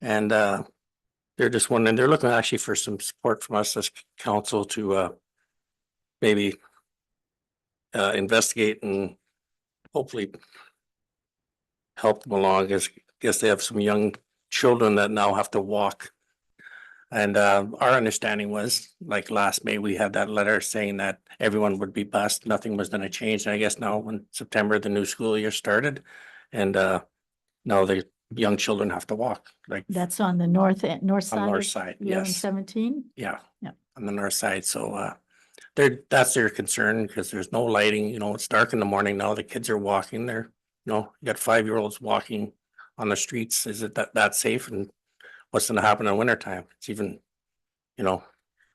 And they're just wondering, they're looking actually for some support from us as council to maybe investigate and hopefully help them along. I guess they have some young children that now have to walk. And our understanding was, like last May, we had that letter saying that everyone would be bused, nothing was gonna change. And I guess now when September, the new school year started, and now the young children have to walk, like That's on the north side. on north of side, 1117? yeah. Yeah. On the north side, so that's their concern, because there's no lighting, it's dark in the morning now, the kids are walking there. You got 5-year-olds walking on the streets. Is it that safe? And what's gonna happen in winter time? It's even,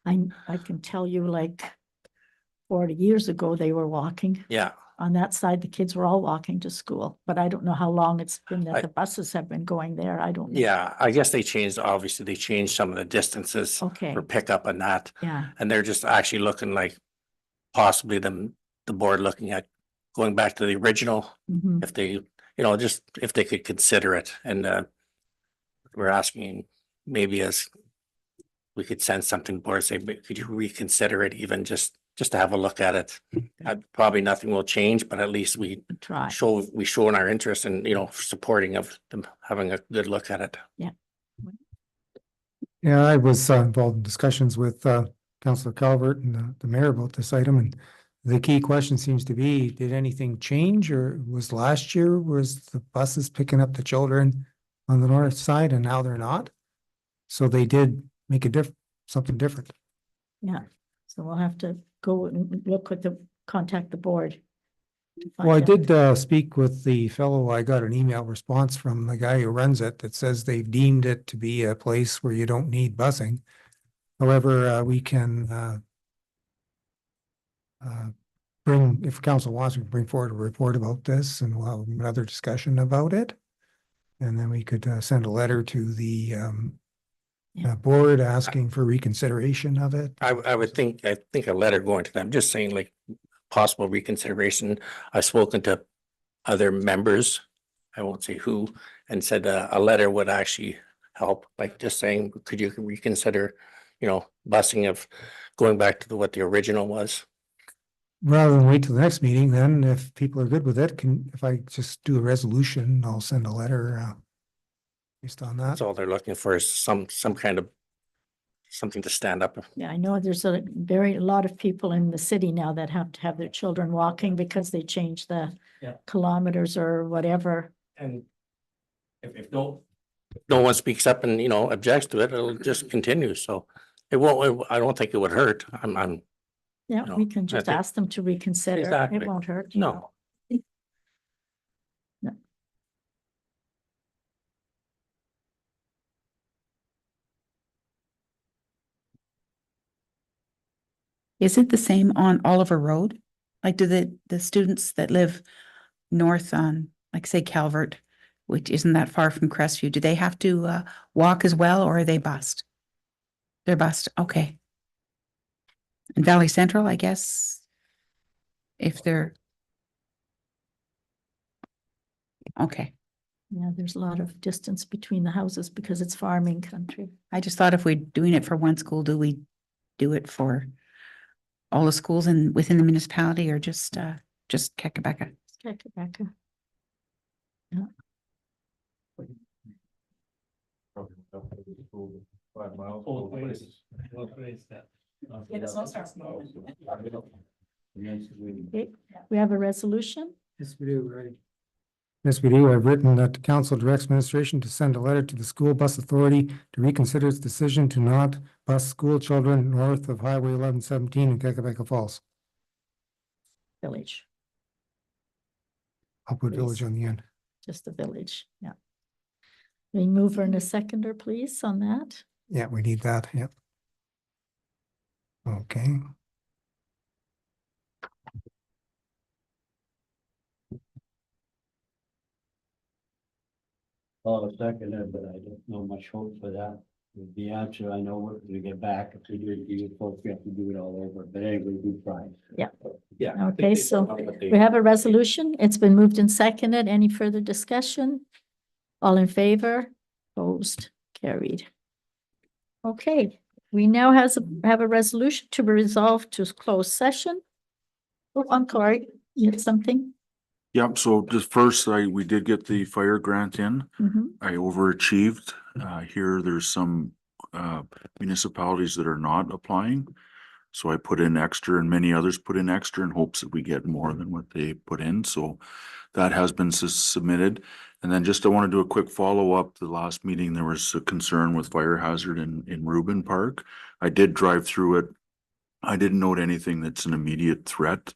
I can tell you, like 40 years ago, they were walking. yeah. On that side, the kids were all walking to school, but I don't know how long it's been that the buses have been going there. I don't know. Yeah, I guess they changed some of the distances Okay, for pickup and that, yeah, and they're just actually looking like possibly the board looking at going back to the original, mhm. if they, just if they could consider it. And we're asking maybe as we could send something to the board, say, could you reconsider it, even just to have a look at it? Probably nothing will change, but at least we Try. shown our interest in, supporting of them having a good look at it. Yeah, I was involved in discussions with Councillor Calvert and the mayor about this item, and the key question seems to be, did anything change, or was last year, was the buses picking up the children on the north side and now they're not? So they did make something different. Yeah, so we'll have to go and contact the board. to Well, I find out. did speak with the fellow. I got an email response from the guy who runs it that says they've deemed it to be a place where you don't need busing. However, we can bring, if council wants, we can bring forward a report about this, and we'll have another discussion about it. And then we could send a letter to the board asking for reconsideration of it. I would think a letter going to them, just saying like possible reconsideration. I've spoken to other members, I won't say who, and said a letter would actually help, like just saying, could you reconsider, busing of going back to what the original was? rather than wait till the next meeting, then if people are good with it, if I just do a resolution, I'll send a letter, based on that. That's all they're looking for is some kind of something to stand up. Yeah, I know there's a lot of people in the city now that have to have their children walking because they change the Yeah. kilometers or whatever. And if no one speaks up and, objects to it, it'll just continue. So it won't, I don't think it would hurt. Yeah, No, we can I just think- ask them to reconsider. It Exactly. won't hurt. No. Is it the same on Oliver Road? Like, do the students that live north on, like, say Calvert, which isn't that far from Crestview, do they have to walk as well, or are they bused? They're bused, okay. And Valley Central, I guess, if they're okay. Yeah, there's a lot of distance between the houses because it's farming country. I just thought if we're doing it for one school, do we do it for all the schools within the municipality, or just Kekabeka? Rebecca. 5 miles. Okay, we have a resolution. Yes, we do, right. Yes, we do. I've written that the council directs administration to send a letter to the school bus authority to reconsider its decision to not bus school children north of Highway 1117 in Kekabeka Falls. Village, I'll put village on the end. just the village, yeah. We mover and a seconder, please, on that. Yeah, we need that, yep. Okay. I'll second it, but I don't know much hope for that. With the answer, I know we're gonna get back. If we do it, you folks, we have to do it all over, but anyway, we tried. Yeah. Yeah. I think Okay, they so know what they- we have a resolution. It's been moved and seconded. Any further discussion? All in favor? Opposed? Carried. Okay, we now have a resolution to be resolved to close session. Oh, I'm sorry, you had something? Yep, so just first, we did get the fire grant in. Mhm. I overachieved. Here, there's some municipalities that are not applying. So I put in extra and many others put in extra in hopes that we get more than what they put in. So that has been submitted. And then just I want to do a quick follow-up. The last meeting, there was a concern with fire hazard in Rubin Park. I did drive through it. I didn't note anything that's an immediate threat.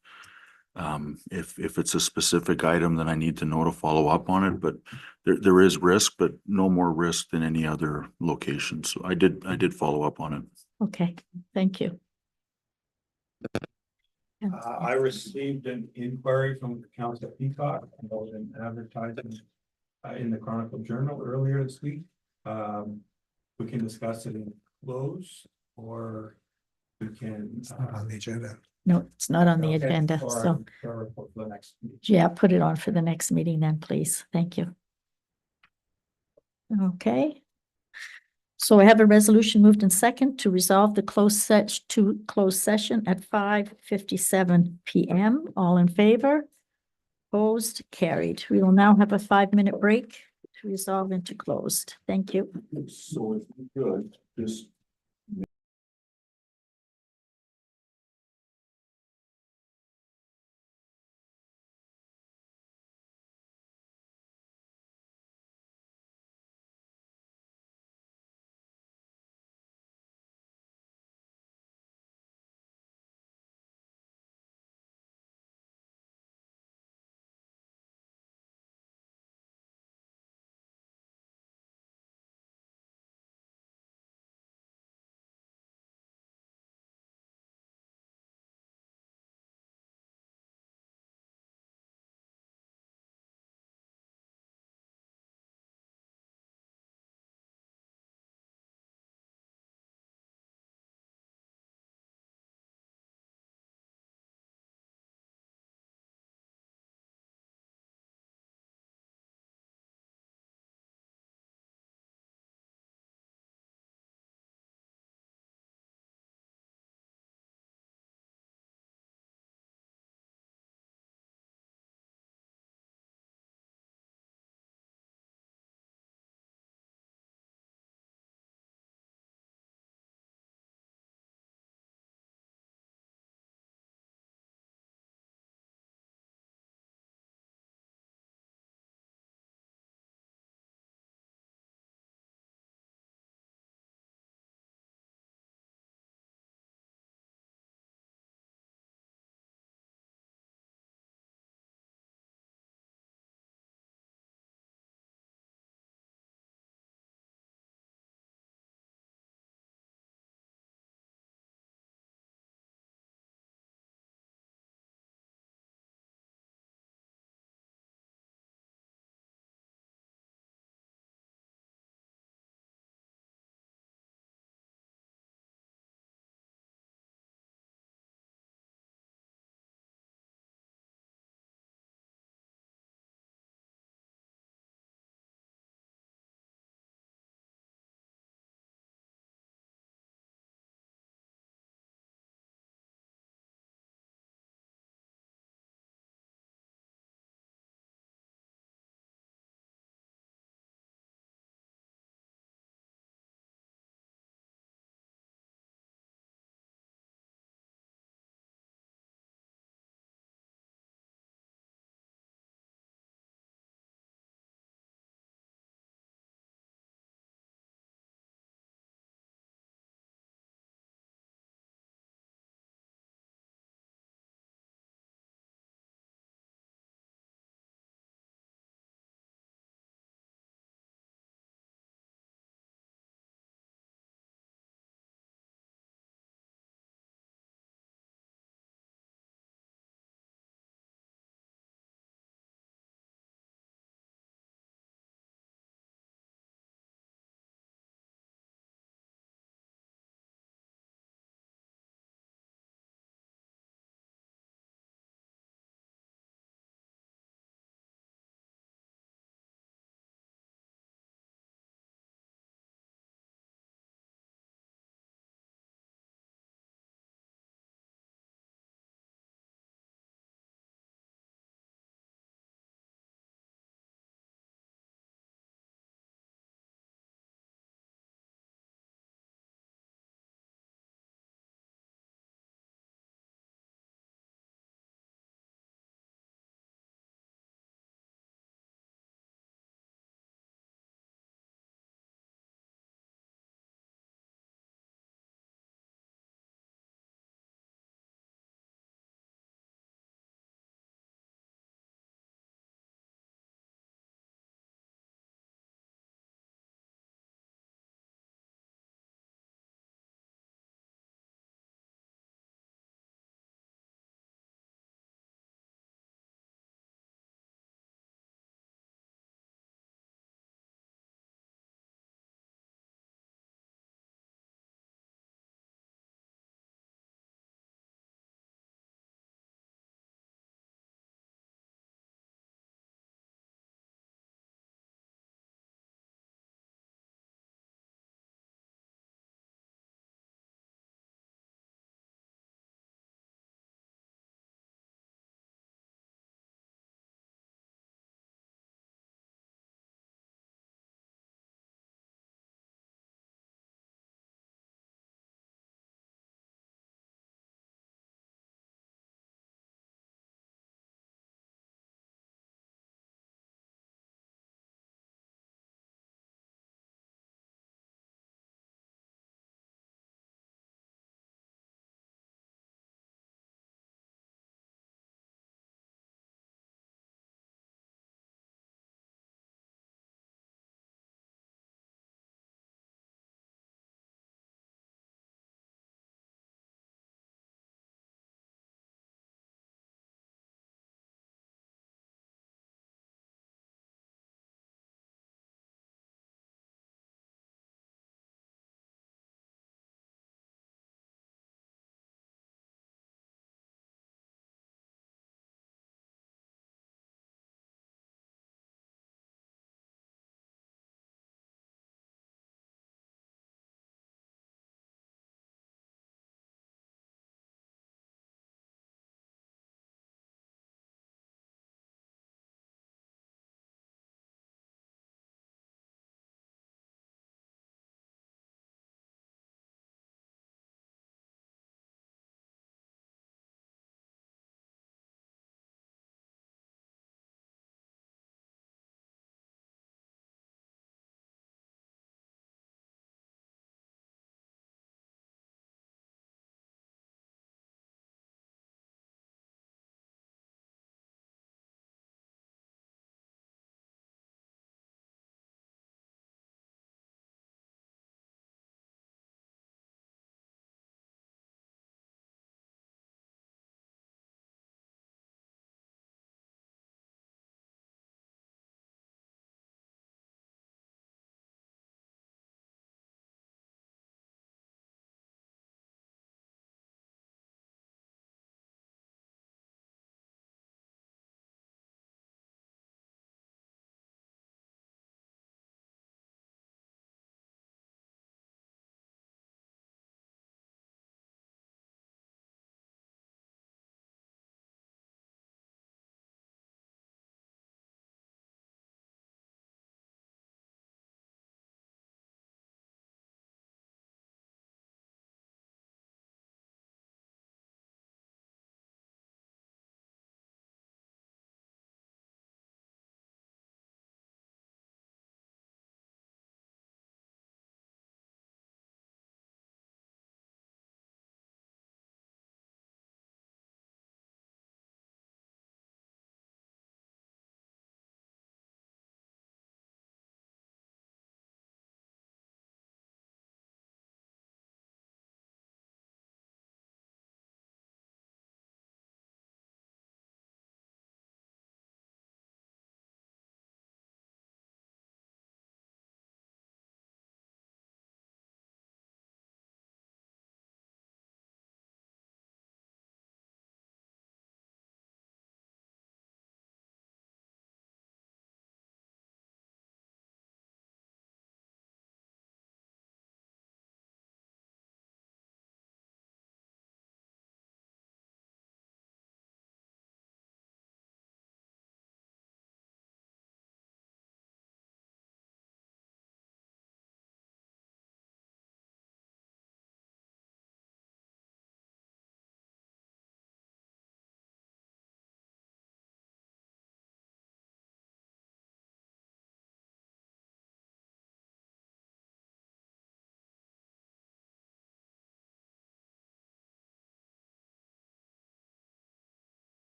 If it's a specific item, then I need to know to follow up on it, but there is risk, but no more risk than any other location. So I did follow up on it. Okay, thank you. I received an inquiry from the Council Peacock about an advertisement in the Chronicle Journal earlier this week. We can discuss it in close, or we can. It's not on the agenda. No, it's not on the Okay, agenda, or so for the next meeting. yeah, put it on for the next meeting then, please. Thank you. Okay. So I have a resolution moved in second to resolve the closed session at 5:57 PM. All in favor? Opposed? Carried. We will now have a 5-minute break to resolve into closed. Thank you. So if we could, just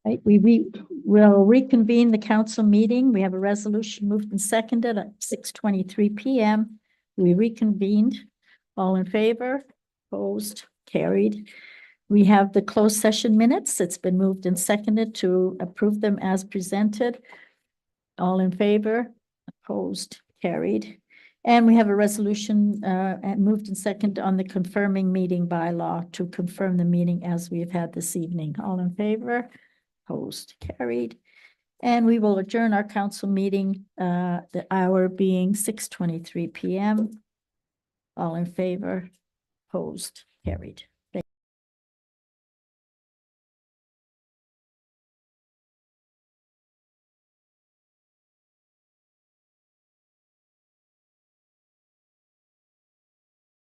Right, we will reconvene the council meeting. We have a resolution moved and seconded at 6:23 PM. We reconvened. All in favor? Opposed? Carried. We have the closed session minutes. It's been moved and seconded to approve them as presented. All in favor? Opposed? Carried. And we have a resolution moved and seconded on the confirming meeting bylaw to confirm the meeting as we have had this evening. All in favor? Opposed? Carried. And we will adjourn our council meeting, the hour being 6:23 PM. All in favor? Opposed? Carried.